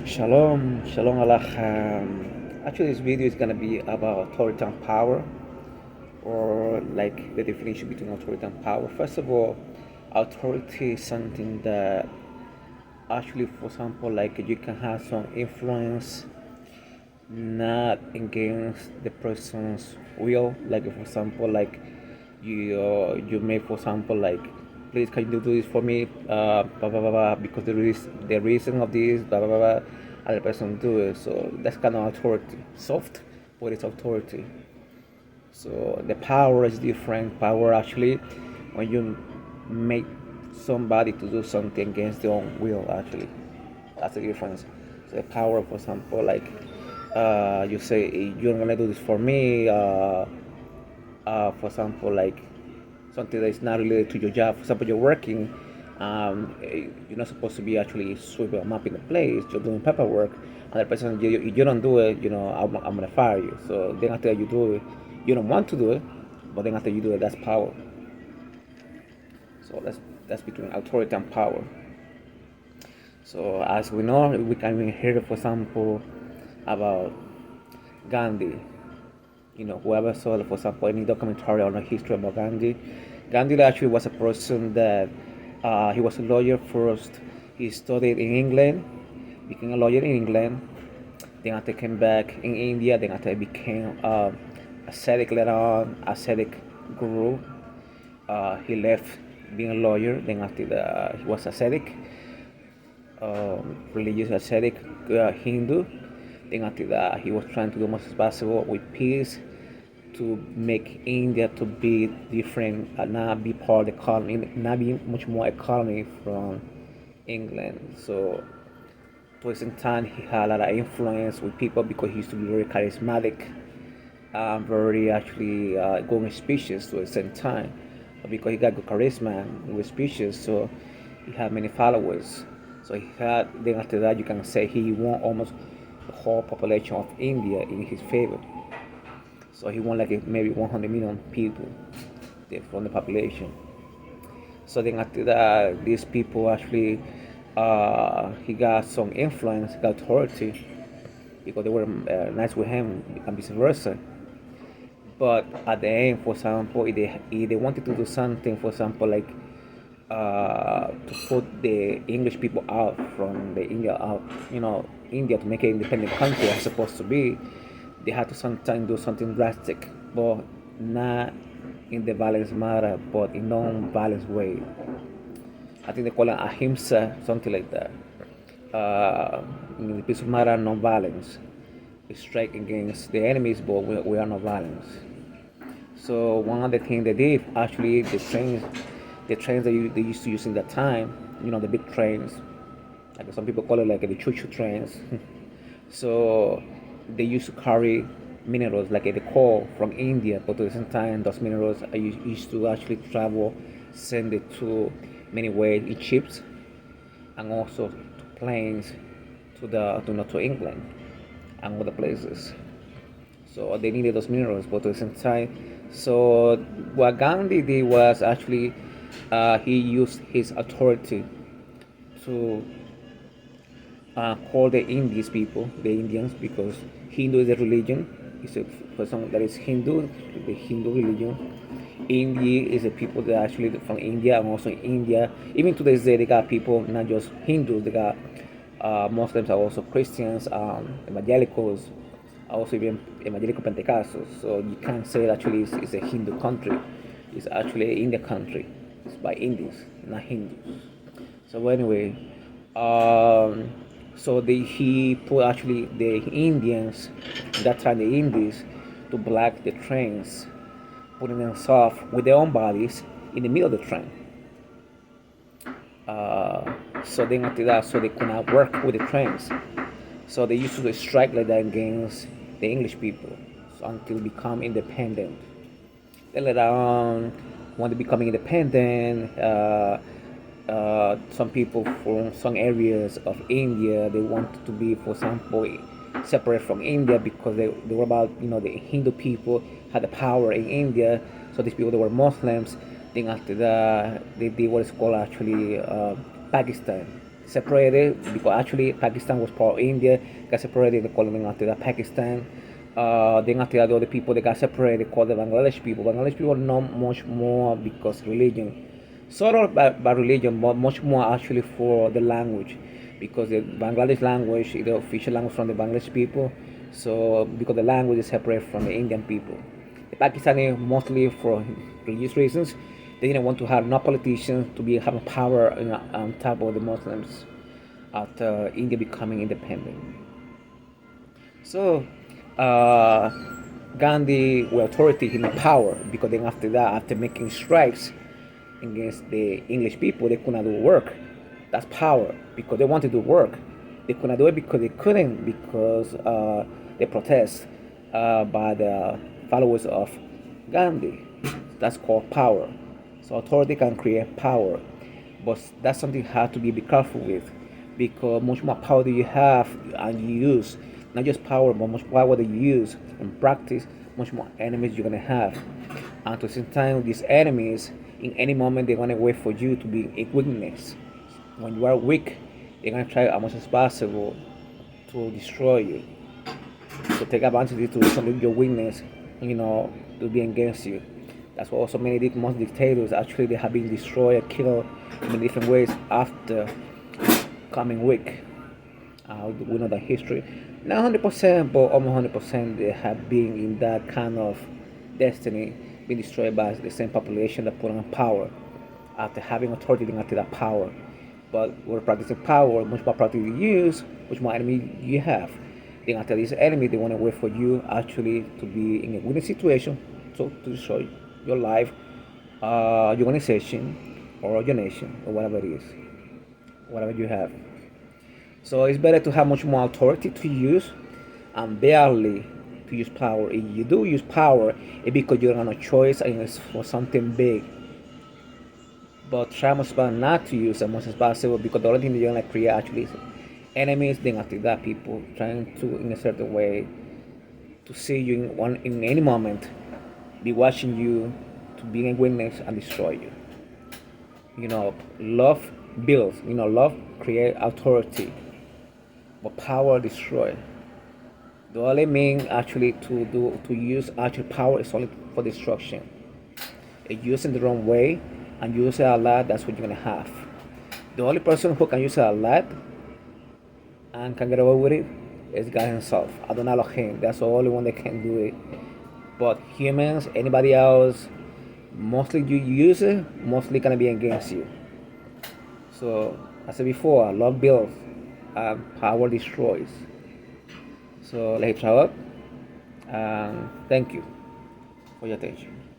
Shalom, shalom alaikum. Actually, this video is gonna be about authority and power, or like the definition between authority and power. First of all, authority is something that actually, for example, like you can have some influence, not against the person's will. Like for example, like you may, for example, like please can you do this for me, blah, blah, blah, blah, because the reason of this, blah, blah, blah, blah, other person do it. So that's kind of authority, soft, but it's authority. So the power is different. Power actually, when you make somebody to do something against their own will, actually, that's the difference. So the power, for example, like you say you're gonna do this for me, for example, like something that is not related to your job. For example, you're working, you're not supposed to be actually sweeping or mopping the place. You're doing paperwork, and the person you don't do it, I'm gonna fire you. So then after you do it, you don't want to do it, but then after you do it, that's power. So that's between authority and power. So as we know, we can even hear, for example, about Gandhi. Whoever saw, for example, any documentary on the history about Gandhi, Gandhi actually was a person that he was a lawyer first. He studied in England, became a lawyer in England. Then after came back in India, then after he became ascetic later on, ascetic guru. He left being a lawyer. Then after he was ascetic, religious ascetic, Hindu. Then after that, he was trying to do much as possible with peace to make India to be different, and not be part of the colony, not be much more a colony from England. So, to the same time, he had a lot of influence with people because he used to be very charismatic, very actually going speeches to the same time. But because he got good charisma and with speeches, so he had many followers. So he had, then after that, you can say he won almost the whole population of India in his favor. So he won like maybe 100 million people from the population. So then after that, these people actually, he got some influence, got authority, because they were nice with him and vice versa. But at the end, for example, if they wanted to do something, for example, like to put the English people out from the India to make it an independent country as supposed to be, they had to sometimes do something drastic, but not in the violence matter, but in non-violence way. I think they call it ahimsa, something like that. In the peace of matter, non-violence. We strike against the enemies, but we are not violence. So one of the things they did, actually, the trains that they used to use in that time, the big trains, like some people call it like the choo-choo trains. So they used to carry minerals like the coal from India, but at the same time, those minerals used to actually travel, send it to many ways in ships, and also to planes to England and other places. So they needed those minerals, but at the same time, so what Gandhi did was actually he used his authority to call the Indies people, the Indians, because Hindu is a religion. It's a person that is Hindu, the Hindu religion. India is a people that actually from India, and also in India, even to this day, they got people not just Hindus, they got Muslims, are also Christians, evangelicals, also even evangelical Pentecostals. So you can't say actually it's a Hindu country. It's actually an Indian country. It's by Indians, not Hindus. So anyway, so he put actually the Indians, that time the Indies, to block the trains, putting them soft with their own bodies in the middle of the train. So then after that, so they could not work with the trains. So they used to strike like that against the English people, so until they become independent. Then later on, when they become independent, some people from some areas of India, they wanted to be, for example, separate from India because they were about, the Hindu people had the power in India. So these people, they were Muslims. Then after that, they did what is called actually Pakistan. separated because actually Pakistan was part of India, got separated, they called them after that Pakistan. Then after that, the other people they got separated, called the Bangladesh people. Bangladesh people know much more because religion, sort of by religion, but much more actually for the language, because the Bangladesh language is the official language from the Bangladesh people. So because the language is separate from the Indian people, the Pakistani mostly for religious reasons, they didn't want to have no politicians to be having power, on top of the Muslims after India becoming independent. So uh, Gandhi were authority in power because then after that, after making strikes against the English people, they could not do work. That's power because they wanted to do work. They could not do it because they couldn't because they protest by the followers of Gandhi. That's called power. So authority can create power, but that's something you have to be careful with because much more power that you have and you use, not just power, but much power that you use and practice, much more enemies you're gonna have. And at the same time, these enemies, in any moment, they're gonna wait for you to be a weakness. When you are weak, they're gonna try as much as possible to destroy you, to take advantage of the situation of your weakness, to be against you. That's why also many most dictators actually they have been destroyed, killed in different ways after coming weak. We know the history. Not 100%, but almost 100% they have been in that kind of destiny, being destroyed by the same population that put on power after having authority after that power. But we're practicing power, much more practice you use, much more enemy you have. Then after this enemy, they want to wait for you actually to be in a winning situation, so to destroy your life, your organization, or your nation, or whatever it is, whatever you have. So it's better to have much more authority to use and barely to use power. If you do use power, it's because you don't have no choice and it's for something big. But try much better not to use as much as possible because the only thing that you're gonna create actually is enemies. Then after that, people trying to in a certain way to see you in any moment, be watching you to be a witness and destroy you. Love builds. Love create authority, but power destroy. The only mean actually to use actual power is only for destruction. If you use it the wrong way and use it a lot, that's what you're gonna have. The only person who can use it a lot and can get away with it is God Himself. Adonai Elohim. That's the only one that can do it. But humans, anybody else, mostly you use it, mostly gonna be against you. So as I said before, love builds and power destroys. So let's try it. Thank you for your attention.